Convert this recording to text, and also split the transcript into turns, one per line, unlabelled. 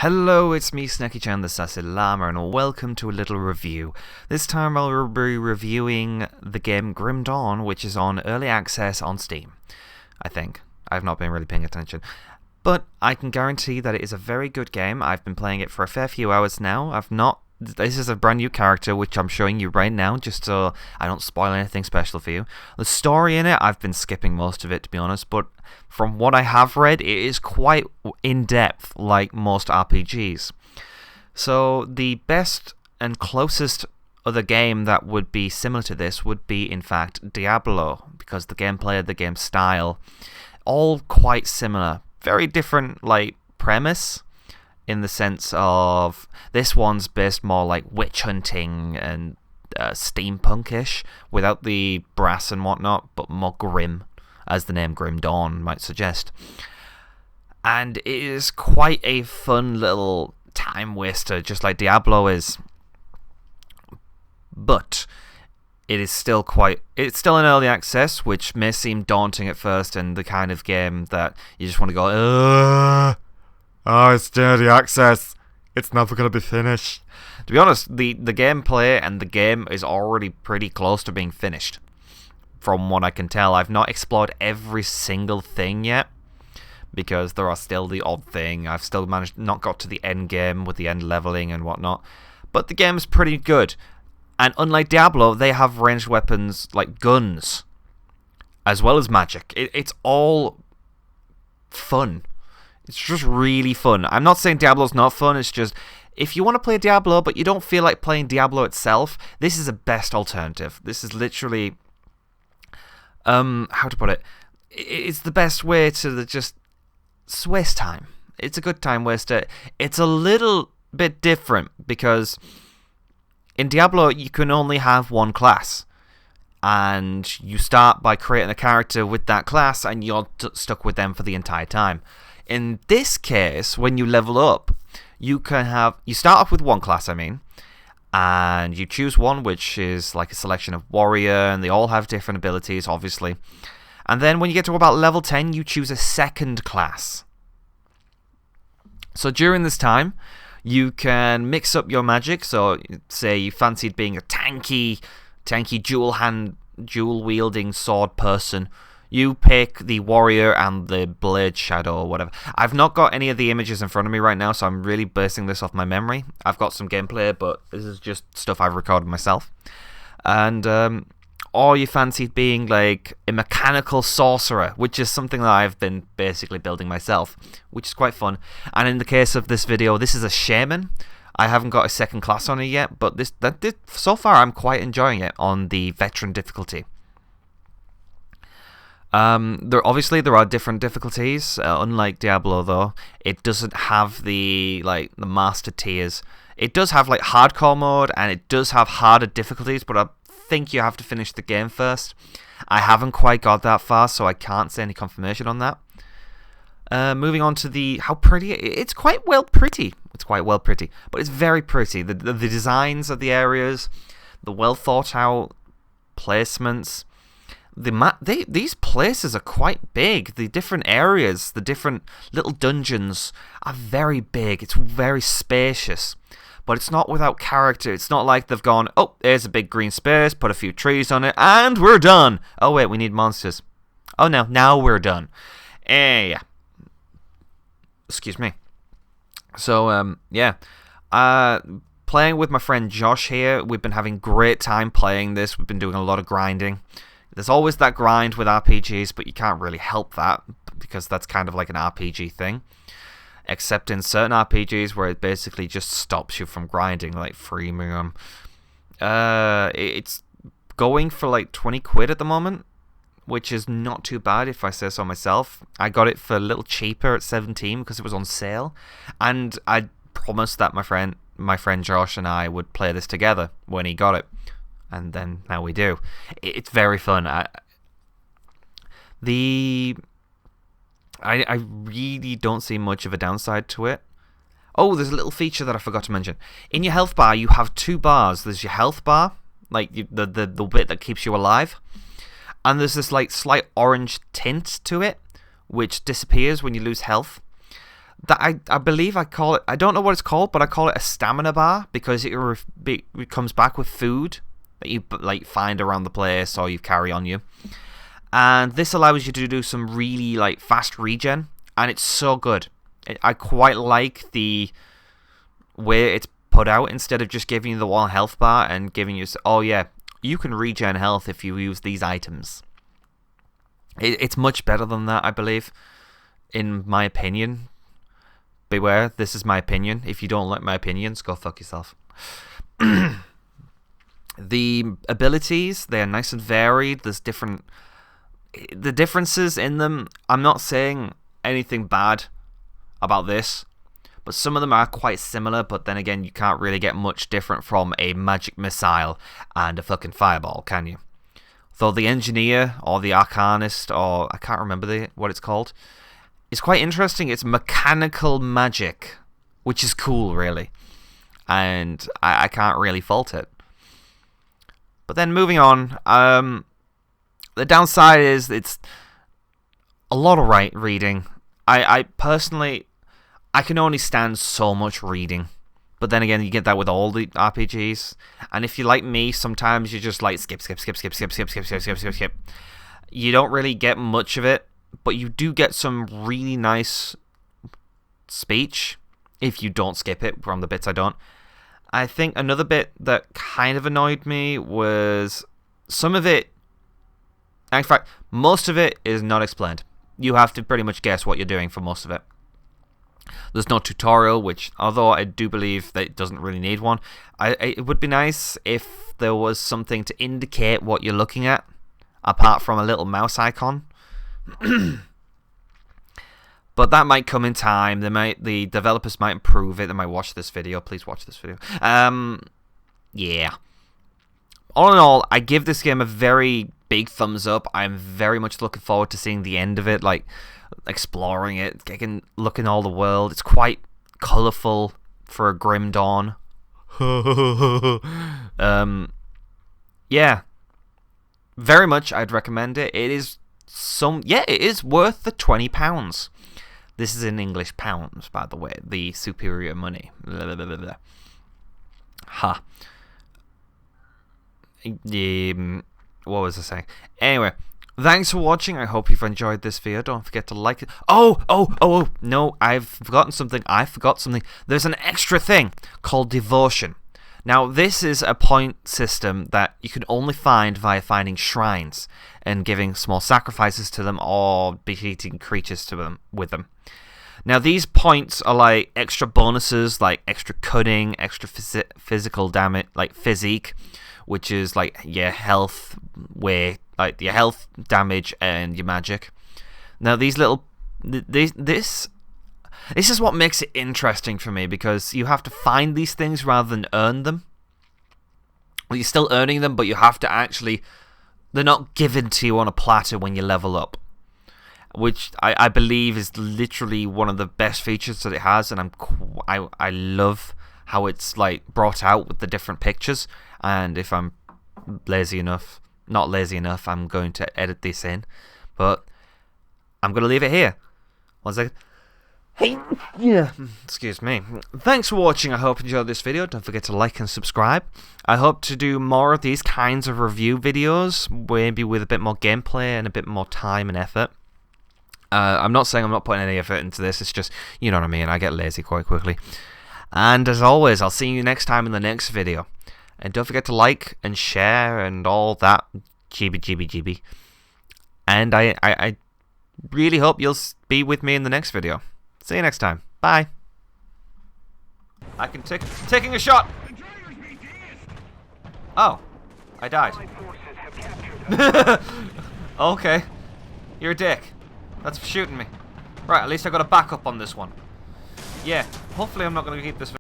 Hello, it's me, Snaky-chan the Sassy Llama, and welcome to a little review. This time I'll be reviewing the game Grim Dawn, which is on Early Access on Steam. I think. I've not been really paying attention. But I can guarantee that it is a very good game. I've been playing it for a fair few hours now. This is a brand new character, which I'm showing you right now, just so I don't spoil anything special for you. The story in it, I've been skipping most of it, to be honest, but from what I have read, it is quite in-depth, like most RPGs. So the best and closest other game that would be similar to this would be, in fact, Diablo, because the gameplay, the game style, all quite similar. Very different, premise, in the sense of this one's based more like witch hunting and steampunkish, without the brass and whatnot, but more grim, as the name Grim Dawn might suggest. And it is quite a fun little time waster, just like Diablo is. But it is still it's still in early access, which may seem daunting at first, and the kind of game that you just want to go, oh, it's early access. It's never going to be finished. To be honest, the gameplay and the game is already pretty close to being finished. From what I can tell, I've not explored every single thing yet, because there are still the odd thing. I've still not got to the end game with the end leveling and whatnot. But the game's pretty good. And unlike Diablo, they have ranged weapons like guns, as well as magic. It's all fun. It's just really fun. I'm not saying Diablo's not fun, it's just, if you want to play Diablo, but you don't feel like playing Diablo itself, this is a best alternative. This is literally, how to put it? It's the best way to just waste time. It's a good time waster. It's a little bit different, because in Diablo, you can only have one class. And you start by creating a character with that class, and you're stuck with them for the entire time. In this case, when you level up, you start off with one class, and you choose one, which is like a selection of warrior, and they all have different abilities, obviously. And then when you get to about level 10, you choose a second class. So during this time, you can mix up your magic. So say you fancied being a tanky dual-wielding sword person. You pick the warrior and the blade shadow or whatever. I've not got any of the images in front of me right now, so I'm really basing this off my memory. I've got some gameplay, but this is just stuff I've recorded myself. And or you fancied being like a mechanical sorcerer, which is something that I've been basically building myself, which is quite fun. And in the case of this video, this is a shaman. I haven't got a second class on it yet, but so far I'm quite enjoying it on the veteran difficulty. There are different difficulties. Unlike Diablo, though, it doesn't have the master tiers. It does have hardcore mode, and it does have harder difficulties, but I think you have to finish the game first. I haven't quite got that far, so I can't say any confirmation on that. Moving on to how pretty it's quite well pretty. It's quite well pretty, but it's very pretty. The designs of the areas, the well thought out placements. These places are quite big. The different areas, the different little dungeons are very big. It's very spacious, but it's not without character. It's not like they've gone, oh, there's a big green space, put a few trees on it, and we're done. Oh wait, we need monsters. Oh no, now we're done. Yeah. Excuse me. So playing with my friend Josh here, we've been having great time playing this. We've been doing a lot of grinding. There's always that grind with RPGs, but you can't really help that, because that's kind of like an RPG thing. Except in certain RPGs where it basically just stops you from grinding, like freemium. It's going for 20 quid at the moment, which is not too bad if I say so myself. I got it for a little cheaper at 17 because it was on sale. And I promised that my friend Josh and I would play this together when he got it. And then now we do. It's very fun. I really don't see much of a downside to it. Oh, there's a little feature that I forgot to mention. In your health bar, you have two bars. There's your health bar, the bit that keeps you alive, and there's this slight orange tint to it, which disappears when you lose health. that I believe I call it, I don't know what it's called, but I call it a stamina bar because it comes back with food that you like find around the place or you carry on you. And this allows you to do some really like fast regen, and it's so good. I quite like the way it's put out. Instead of just giving you the one health bar and giving you, oh yeah, you can regen health if you use these items. It's much better than that, I believe, in my opinion. Beware, this is my opinion. If you don't like my opinions, go fuck yourself. The abilities, they're nice and varied. There's the differences in them. I'm not saying anything bad about this, but some of them are quite similar, but then again, you can't really get much different from a magic missile and a fucking fireball, can you? Though the engineer or the arcanist, or I can't remember what it's called, is quite interesting. It's mechanical magic, which is cool, really, and I can't really fault it. But then moving on, the downside is it's a lot of reading. I personally, I can only stand so much reading. But then again, you get that with all the RPGs. And if you're like me, sometimes you just like skip. You don't really get much of it, but you do get some really nice speech if you don't skip it from the bits I don't. I think another bit that kind of annoyed me was some of it, in fact, most of it is not explained. You have to pretty much guess what you're doing for most of it. There's no tutorial, which, although I do believe that it doesn't really need one, it would be nice if there was something to indicate what you're looking at, apart from a little mouse icon. But that might come in time. The developers might improve it. They might watch this video. Please watch this video. Yeah. All in all, I give this game a very big thumbs up. I'm very much looking forward to seeing the end of it, like exploring it, looking all the world. It's quite colourful for a Grim Dawn. Yeah. Very much I'd recommend it. It is it is worth the £20. This is in English pounds, by the way. The superior money. Blah, blah, blah, blah. Ha. What was I saying? Anyway, thanks for watching. I hope you've enjoyed this video. Don't forget to like it. Oh, no, I've forgotten something. I forgot something. There's an extra thing called Devotion. Now, this is a point system that you can only find via finding shrines and giving small sacrifices to them or defeating creatures with them. Now, these points are like extra bonuses, like extra cunning, extra physical damage, like physique, which is like your health, like your health, damage, and your magic. Now, these little, this is what makes it interesting for me, because you have to find these things rather than earn them. Well, you're still earning them, but you have to actually, they're not given to you on a platter when you level up, which I believe is literally one of the best features that it has, and I love how it's like brought out with the different pictures. And if I'm not lazy enough, I'm going to edit this in, but I'm going to leave it here. 1 second. Yeah, excuse me. Thanks for watching. I hope you enjoyed this video. Don't forget to like and subscribe. I hope to do more of these kinds of review videos, maybe with a bit more gameplay and a bit more time and effort. I'm not saying I'm not putting any effort into this. It's just, you know what I mean, I get lazy quite quickly. And as always, I'll see you next time in the next video. And don't forget to like and share and all that GB. And I really hope you'll be with me in the next video. See you next time. Bye. I can taking a shot. Oh, I died. Okay. You're a dick. That's for shooting me. Right, at least I got a backup on this one. Yeah, hopefully I'm not going to keep this